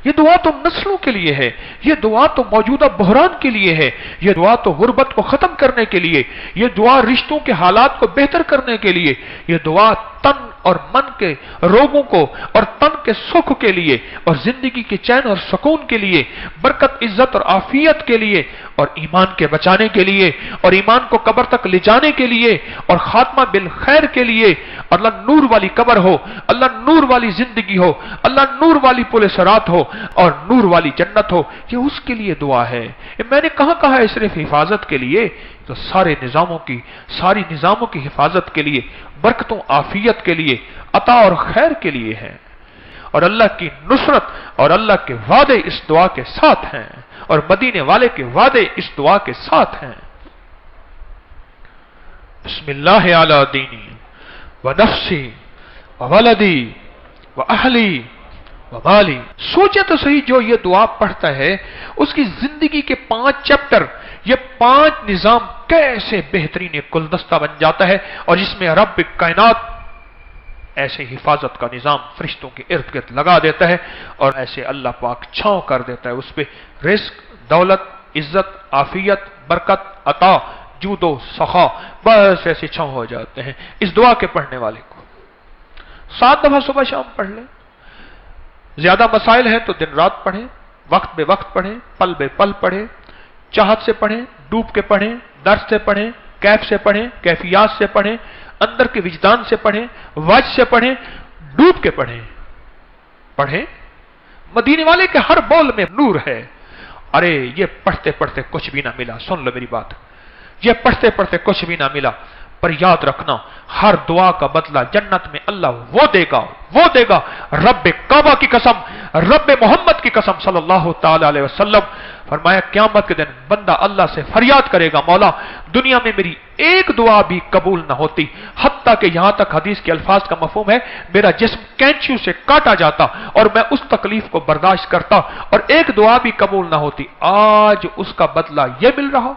یہ دعا تو نسلوں کے لیے ہے، یہ دعا تو موجودہ بحران کے لیے ہے، یہ دعا تو غربت کو ختم کرنے کے لیے، یہ دعا رشتوں کے حالات کو بہتر کرنے کے لیے، یہ دعا تن اور من کے روگوں کو اور تن کے سکھ کے لیے اور زندگی کے چین اور سکون کے لیے، برکت، عزت اور عافیت کے لیے، اور ایمان کے بچانے کے لیے، اور ایمان کو قبر تک لے جانے کے لیے، اور خاتمہ بالخیر کے لیے، اللہ نور والی قبر ہو، اللہ نور والی زندگی ہو، اللہ نور والی پل صراط ہو، اور نور والی جنت ہو، یہ اس کے لیے دعا ہے۔ میں نے کہاں کہا ہے صرف حفاظت کے لیے؟ تو ساری نظاموں کی حفاظت کے لیے، برکتوں، عافیت کے لیے، عطا اور خیر کے لیے ہے، اور اللہ کی نصرت اور اللہ کے وعدے اس دعا کے ساتھ ہیں، اور مدینے والے کے وعدے اس دعا کے ساتھ ہیں۔ بسم اللہ علی دینی ونفسی وولدی واہلی ومالی۔ سوچے تو صحیح، جو یہ دعا پڑھتا ہے اس کی زندگی کے 5 چیپٹر، یہ 5 نظام کیسے بہترین گلدستہ بن جاتا ہے، اور جس میں رب کائنات ایسے حفاظت کا نظام فرشتوں کے ارد گرد لگا دیتا ہے، اور ایسے اللہ پاک چھاؤں کر دیتا ہے اس پہ، رزق، دولت، عزت، عافیت، برکت، عطا، جود و سخا، بس ایسے چھاؤں ہو جاتے ہیں اس دعا کے پڑھنے والے کو۔ 7 دفعہ صبح شام پڑھ لیں، زیادہ مسائل ہیں تو دن رات پڑھیں، وقت بے وقت پڑھیں، پل بے پل پڑھیں، چاہت سے پڑھیں، ڈوب کے پڑھیں، درد سے پڑھیں، کیف سے پڑھیں، کیفیات سے پڑھیں، اندر کے وجدان سے پڑھیں، وجہ سے پڑھیں، ڈوب کے پڑھیں۔ مدینے والے کے ہر بول میں نور ہے۔ ارے یہ پڑھتے پڑھتے کچھ بھی نہ ملا، سن لو میری بات، یہ پڑھتے پڑھتے کچھ بھی نہ ملا، پر یاد رکھنا ہر دعا کا بدلہ جنت میں اللہ وہ دے گا، رب کعبہ کی قسم، رب محمد کی قسم صلی اللہ تعالی علیہ وسلم فرمایا قیامت کے دن بندہ اللہ سے فریاد کرے گا، مولا دنیا میں میری ایک دعا بھی قبول نہ ہوتی، حتیٰ کہ یہاں تک حدیث کے الفاظ کا مفہوم ہے میرا جسم کینچیوں سے کاٹا جاتا اور میں اس تکلیف کو برداشت کرتا اور ایک دعا بھی قبول نہ ہوتی، آج اس کا بدلہ یہ مل رہا۔